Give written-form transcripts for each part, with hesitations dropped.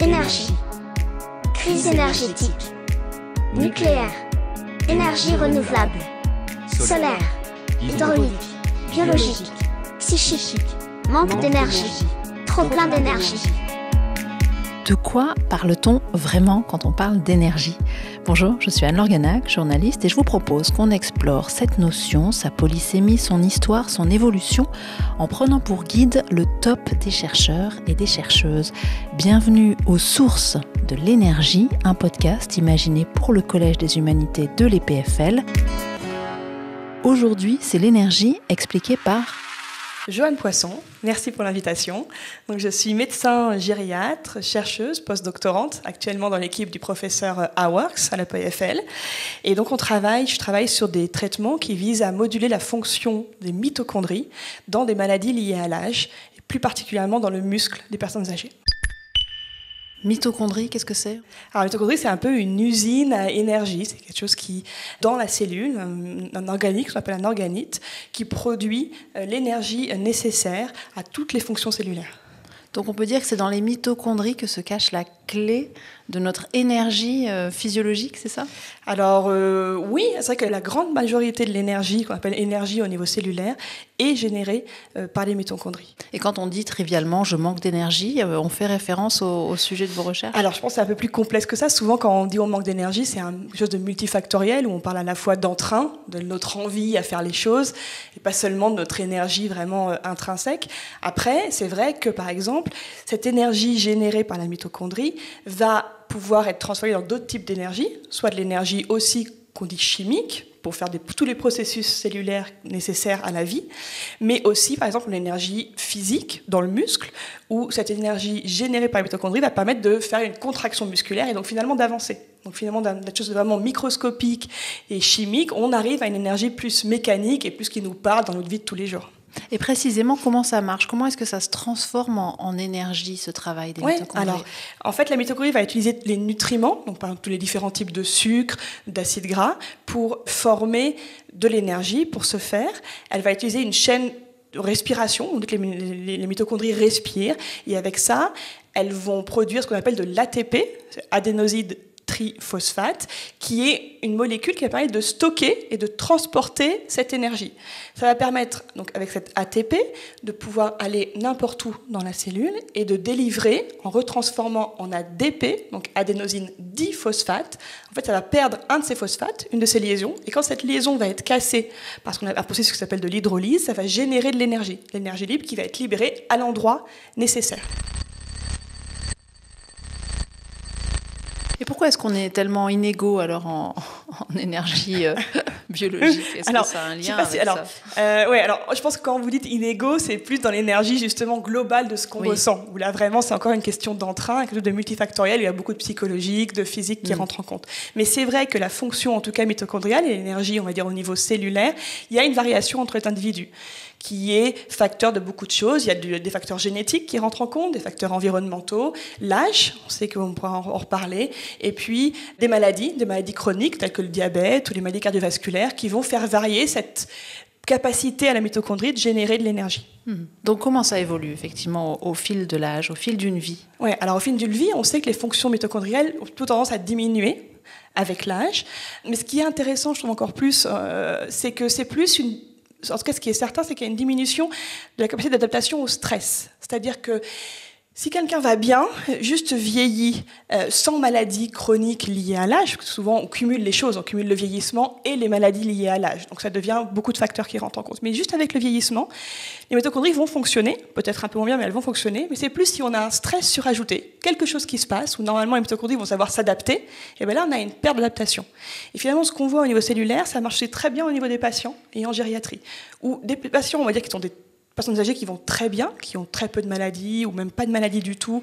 Énergie. Crise énergétique. Nucléaire. Énergie renouvelable. Solaire. Hydraulique. Biologique. Psychique. Manque d'énergie. Trop plein d'énergie. De quoi parle-t-on vraiment quand on parle d'énergie ? Bonjour, je suis Anne-Laure Ganac, journaliste, et je vous propose qu'on explore cette notion, sa polysémie, son histoire, son évolution, en prenant pour guide le top des chercheurs et des chercheuses. Bienvenue aux Sources de l'énergie, un podcast imaginé pour le Collège des Humanités de l'EPFL. Aujourd'hui, c'est l'énergie expliquée par Joanne Poisson, merci pour l'invitation. Donc, je suis médecin gériatre, chercheuse, postdoctorante, actuellement dans l'équipe du professeur Haworks à l'EPFL. Et donc, je travaille sur des traitements qui visent à moduler la fonction des mitochondries dans des maladies liées à l'âge, et plus particulièrement dans le muscle des personnes âgées. Mitochondrie, qu'est-ce que c'est ? Alors, la mitochondrie, c'est un peu une usine à énergie. C'est quelque chose qui, dans la cellule, un organique, qu'on appelle un organite, qui produit l'énergie nécessaire à toutes les fonctions cellulaires. Donc on peut dire que c'est dans les mitochondries que se cache la clé de notre énergie physiologique, c'est ça ? Alors oui, c'est vrai que la grande majorité de l'énergie, qu'on appelle énergie au niveau cellulaire, est générée par les mitochondries. Et quand on dit trivialement « je manque d'énergie », on fait référence au sujet de vos recherches ? Alors je pense que c'est un peu plus complexe que ça. Souvent quand on dit on manque d'énergie, c'est quelque chose de multifactoriel, où on parle à la fois d'entrain, de notre envie à faire les choses, et pas seulement de notre énergie vraiment intrinsèque. Après, c'est vrai que par exemple, cette énergie générée par la mitochondrie va pouvoir être transformée dans d'autres types d'énergie, soit de l'énergie aussi qu'on dit chimique, pour faire tous les processus cellulaires nécessaires à la vie, mais aussi, par exemple, l'énergie physique dans le muscle, où cette énergie générée par les mitochondries va permettre de faire une contraction musculaire et donc finalement d'avancer. Donc finalement, d'une chose vraiment microscopique et chimique, on arrive à une énergie plus mécanique et plus qui nous parle dans notre vie de tous les jours. Et précisément, comment ça marche ? Comment est-ce que ça se transforme en énergie, ce travail des mitochondries ? Alors, en fait, la mitochondrie va utiliser les nutriments, donc par exemple tous les différents types de sucre, d'acides gras, pour former de l'énergie. Pour ce faire, elle va utiliser une chaîne de respiration, donc les mitochondries respirent, et avec ça, elles vont produire ce qu'on appelle de l'ATP, adénoside triphosphate, qui est une molécule qui va permettre de stocker et de transporter cette énergie. Ça va permettre, donc, avec cette ATP, de pouvoir aller n'importe où dans la cellule et de délivrer, en retransformant en ADP, donc adénosine diphosphate. En fait, ça va perdre un de ces phosphates, une de ces liaisons, et quand cette liaison va être cassée, parce qu'on a un processus qui s'appelle de l'hydrolyse, ça va générer de l'énergie libre qui va être libérée à l'endroit nécessaire. Et pourquoi est-ce qu'on est tellement inégaux alors en énergie biologique ? Est-ce que ça a un lien avec ça ? Alors, je pense que quand vous dites inégaux, c'est plus dans l'énergie justement globale de ce qu'on ressent. Où là, vraiment, c'est encore une question d'entrain, quelque chose de multifactoriel. Il y a beaucoup de psychologique, de physique qui rentrent en compte. Mais c'est vrai que la fonction, en tout cas mitochondriale, et l'énergie, on va dire au niveau cellulaire, il y a une variation entre les individus, qui est facteur de beaucoup de choses. Il y a des facteurs génétiques qui rentrent en compte, des facteurs environnementaux, l'âge, on sait qu'on pourra en reparler, et puis des maladies chroniques telles que le diabète ou les maladies cardiovasculaires qui vont faire varier cette capacité à la mitochondrie de générer de l'énergie. Donc comment ça évolue effectivement au fil de l'âge, au fil d'une vie ? Ouais, alors au fil d'une vie, on sait que les fonctions mitochondriales ont plutôt tendance à diminuer avec l'âge. Mais ce qui est intéressant, je trouve encore plus, c'est que c'est plus une... En tout cas, ce qui est certain, c'est qu'il y a une diminution de la capacité d'adaptation au stress. C'est-à-dire que si quelqu'un va bien, juste vieillit, sans maladie chronique liée à l'âge, parce que souvent on cumule les choses, on cumule le vieillissement et les maladies liées à l'âge. Donc ça devient beaucoup de facteurs qui rentrent en compte. Mais juste avec le vieillissement, les mitochondries vont fonctionner, peut-être un peu moins bien, mais elles vont fonctionner. Mais c'est plus si on a un stress surajouté, quelque chose qui se passe, où normalement les mitochondries vont savoir s'adapter, et bien là on a une perte d'adaptation. Et finalement, ce qu'on voit au niveau cellulaire, ça marche très bien au niveau des patients et en gériatrie. Ou des patients, on va dire, qui sont des personnes âgées qui vont très bien, qui ont très peu de maladies ou même pas de maladies du tout,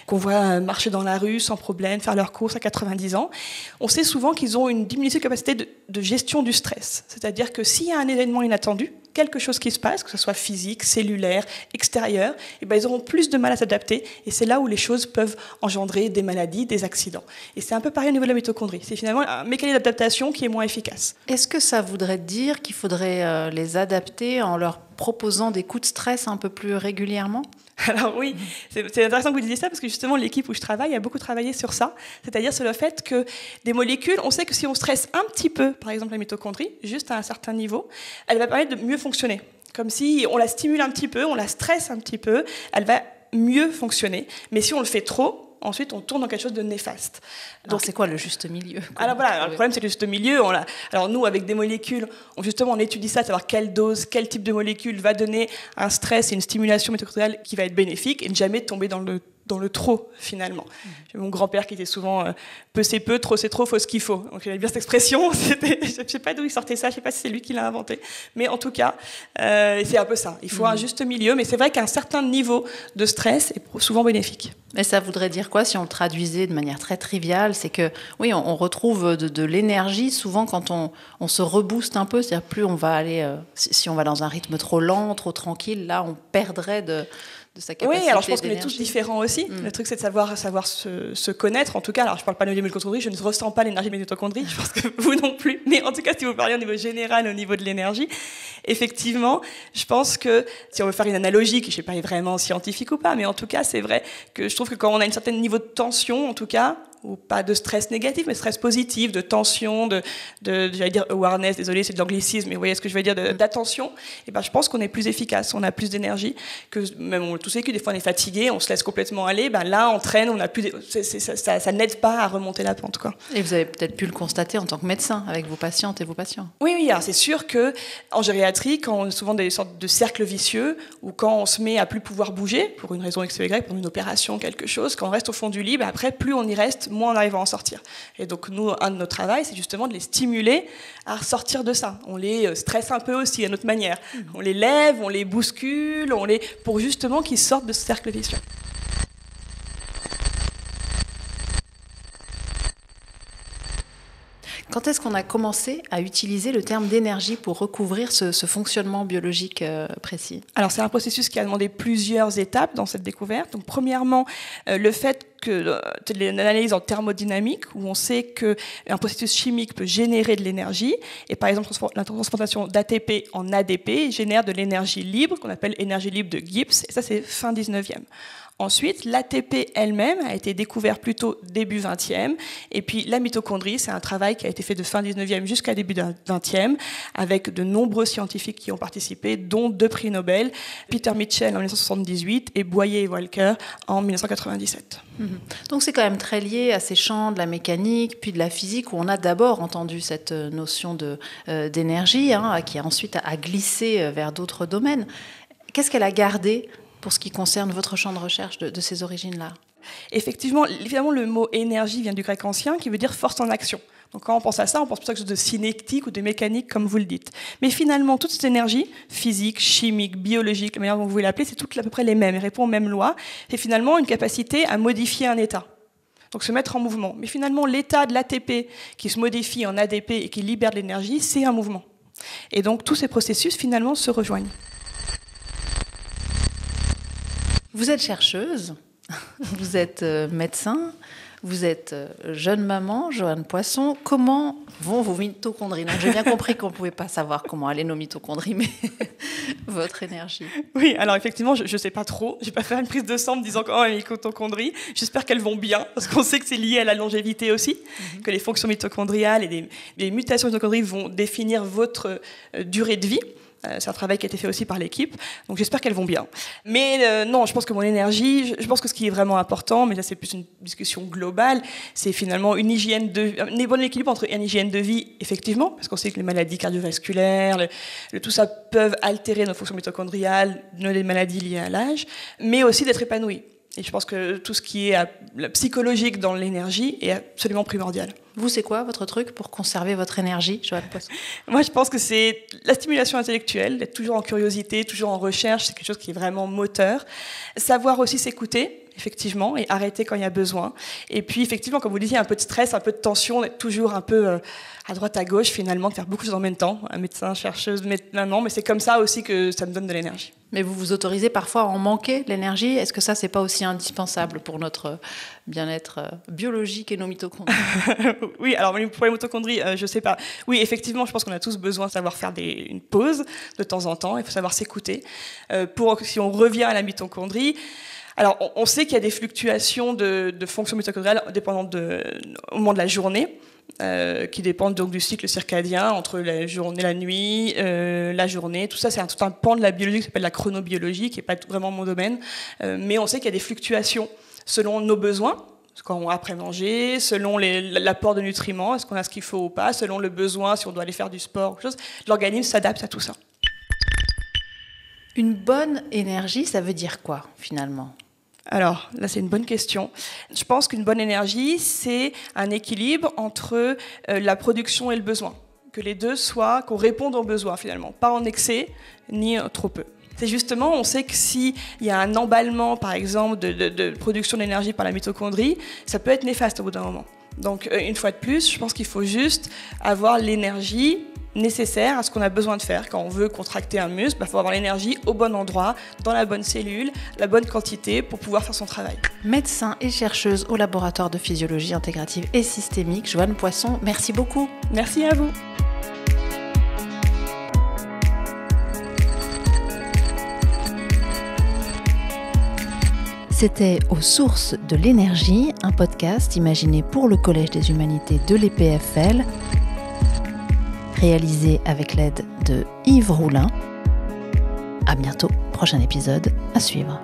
qu'on voit marcher dans la rue sans problème, faire leurs courses à 90 ans. On sait souvent qu'ils ont une diminution de capacité de gestion du stress. C'est-à-dire que s'il y a un événement inattendu, quelque chose qui se passe, que ce soit physique, cellulaire, extérieur, et ben ils auront plus de mal à s'adapter. Et c'est là où les choses peuvent engendrer des maladies, des accidents. Et c'est un peu pareil au niveau de la mitochondrie. C'est finalement un mécanisme d'adaptation qui est moins efficace. Est-ce que ça voudrait dire qu'il faudrait les adapter en leur proposant des coups de stress un peu plus régulièrement ? Alors oui, c'est intéressant que vous disiez ça parce que justement l'équipe où je travaille a beaucoup travaillé sur ça, c'est-à-dire sur le fait que des molécules, on sait que si on stresse un petit peu, par exemple la mitochondrie, juste à un certain niveau, elle va permettre de mieux fonctionner. Comme si on la stimule un petit peu, on la stresse un petit peu, elle va mieux fonctionner. Mais si on le fait trop, ensuite on tourne dans quelque chose de néfaste. Donc c'est quoi le juste milieu ? Alors voilà, le problème c'est le juste milieu. Alors nous, avec des molécules, on étudie ça, savoir quelle dose, quel type de molécule va donner un stress et une stimulation mitochondriale qui va être bénéfique et ne jamais tomber dans le trop, finalement. J'ai mon grand-père qui était souvent peu c'est peu, trop c'est trop, faut ce qu'il faut. Donc il avait bien cette expression. Je ne sais pas d'où il sortait ça, je ne sais pas si c'est lui qui l'a inventé. Mais en tout cas, c'est un peu ça. Il faut un juste milieu, mais c'est vrai qu'un certain niveau de stress est souvent bénéfique. Mais ça voudrait dire quoi si on le traduisait de manière très triviale ? C'est que, oui, on retrouve de l'énergie souvent quand on se rebooste un peu. C'est-à-dire plus on va aller, si on va dans un rythme trop lent, trop tranquille, là on perdrait de sa capacité. Oui, alors je pense qu'on est tous différents aussi. Le truc, c'est de savoir se connaître. En tout cas, alors je ne parle pas de mitochondrie, je ne ressens pas l'énergie de mitochondrie, je pense que vous non plus. Mais en tout cas, si vous parlez au niveau général, au niveau de l'énergie, effectivement, je pense que si on veut faire une analogie, qui je ne sais pas est vraiment scientifique ou pas, mais en tout cas, c'est vrai que je trouve que quand on a un certain niveau de tension, en tout cas, ou pas de stress négatif, mais stress positif, de tension, j'allais dire awareness, désolé, c'est de l'anglicisme, mais vous voyez ce que je veux dire, d'attention, et ben je pense qu'on est plus efficace, on a plus d'énergie, que même on tous vécu, des fois on est fatigué, on se laisse complètement aller, ben là on traîne, on a plus, ça n'aide pas à remonter la pente, quoi. Et vous avez peut-être pu le constater en tant que médecin, avec vos patientes et vos patients. Oui, alors c'est sûr que en gériatrie, quand on a souvent des sortes de cercles vicieux, ou quand on se met à plus pouvoir bouger, pour une raison X ou Y, pour une opération, quelque chose, quand on reste au fond du lit, ben après plus on y reste, moins on arrive à en sortir. Et donc nous, un de nos travaux, c'est justement de les stimuler à sortir de ça. On les stresse un peu aussi à notre manière. On les lève, on les bouscule, pour justement qu'ils sortent de ce cercle vicieux. Quand est-ce qu'on a commencé à utiliser le terme d'énergie pour recouvrir ce fonctionnement biologique précis ? Alors c'est un processus qui a demandé plusieurs étapes dans cette découverte. Donc premièrement, le fait que l'analyse en thermodynamique, où on sait qu'un processus chimique peut générer de l'énergie, et par exemple la transformation d'ATP en ADP génère de l'énergie libre, qu'on appelle énergie libre de Gibbs, et ça c'est fin 19e. Ensuite, l'ATP elle-même a été découverte plutôt début 20e. Et puis la mitochondrie, c'est un travail qui a été fait de fin 19e jusqu'à début 20e, avec de nombreux scientifiques qui ont participé, dont 2 prix Nobel, Peter Mitchell en 1978 et Boyer et Walker en 1997. Donc c'est quand même très lié à ces champs de la mécanique, puis de la physique, où on a d'abord entendu cette notion d'énergie, qui ensuite a glissé vers d'autres domaines. Qu'est-ce qu'elle a gardé pour ce qui concerne votre champ de recherche de ces origines-là ? Effectivement, évidemment, le mot énergie vient du grec ancien qui veut dire force en action. Donc quand on pense à ça, on pense plutôt à quelque chose de cinétique ou de mécanique, comme vous le dites. Mais finalement, toute cette énergie, physique, chimique, biologique, la manière dont vous voulez l'appeler, c'est toutes à peu près les mêmes, elles répondent aux mêmes lois. C'est finalement une capacité à modifier un état. Donc se mettre en mouvement. Mais finalement, l'état de l'ATP qui se modifie en ADP et qui libère de l'énergie, c'est un mouvement. Et donc tous ces processus, finalement, se rejoignent. Vous êtes chercheuse, vous êtes médecin, vous êtes jeune maman, Joanne Poisson. Comment vont vos mitochondries ? Donc, j'ai bien compris qu'on ne pouvait pas savoir comment allaient nos mitochondries, mais votre énergie. Oui, alors effectivement, je ne sais pas trop. Je n'ai pas fait une prise de sang en me disant comment mes mitochondries. J'espère qu'elles vont bien, parce qu'on sait que c'est lié à la longévité aussi, que les fonctions mitochondriales et les mutations mitochondriales vont définir votre durée de vie. C'est un travail qui a été fait aussi par l'équipe, donc j'espère qu'elles vont bien. Mais non, je pense que mon énergie, je pense que ce qui est vraiment important, mais là c'est plus une discussion globale, c'est finalement une bon équilibre entre une hygiène de vie, effectivement, parce qu'on sait que les maladies cardiovasculaires, tout ça peuvent altérer nos fonctions mitochondriales, les maladies liées à l'âge, mais aussi d'être épanoui. Et je pense que tout ce qui est psychologique dans l'énergie est absolument primordial. Vous, c'est quoi votre truc pour conserver votre énergie, Joanne Poisson ? Moi, je pense que c'est la stimulation intellectuelle, d'être toujours en curiosité, toujours en recherche, c'est quelque chose qui est vraiment moteur. Savoir aussi s'écouter, effectivement, et arrêter quand il y a besoin. Et puis, effectivement, comme vous disiez, un peu de stress, un peu de tension, d'être toujours un peu à droite, à gauche, finalement, de faire beaucoup de choses en même temps. Un médecin, chercheuse, maman, mais c'est comme ça aussi que ça me donne de l'énergie. Mais vous vous autorisez parfois à en manquer, l'énergie ? Est-ce que ça, c'est pas aussi indispensable pour notre bien-être biologique et nos mitochondries ? Oui, alors pour les mitochondries, je sais pas. Oui, effectivement, je pense qu'on a tous besoin de savoir faire une pause de temps en temps. Il faut savoir s'écouter. Si on revient à la mitochondrie, alors on sait qu'il y a des fluctuations de fonctions mitochondriales dépendant au moment de la journée. Qui dépendent donc du cycle circadien entre la journée, la nuit, la journée. Tout ça, c'est tout un pan de la biologie qui s'appelle la chronobiologie, qui n'est pas vraiment mon domaine. Mais on sait qu'il y a des fluctuations selon nos besoins, quand on a après manger, selon l'apport de nutriments, est-ce qu'on a ce qu'il faut ou pas, selon le besoin, si on doit aller faire du sport ou quelque chose. L'organisme s'adapte à tout ça. Une bonne énergie, ça veut dire quoi, finalement ? Alors, là, c'est une bonne question. Je pense qu'une bonne énergie, c'est un équilibre entre la production et le besoin. Que les deux qu'on réponde aux besoins, finalement. Pas en excès, ni trop peu. C'est justement, on sait que s'il y a un emballement, par exemple, de production d'énergie par la mitochondrie, ça peut être néfaste au bout d'un moment. Donc, une fois de plus, je pense qu'il faut juste avoir l'énergie nécessaire à ce qu'on a besoin de faire. Quand on veut contracter un muscle, il faut avoir l'énergie au bon endroit, dans la bonne cellule, la bonne quantité pour pouvoir faire son travail. Médecin et chercheuse au laboratoire de physiologie intégrative et systémique, Joanne Poisson, merci beaucoup. Merci à vous. C'était Aux sources de l'énergie, un podcast imaginé pour le Collège des humanités de l'EPFL, réalisé avec l'aide de Yves Roulin. À bientôt, prochain épisode à suivre.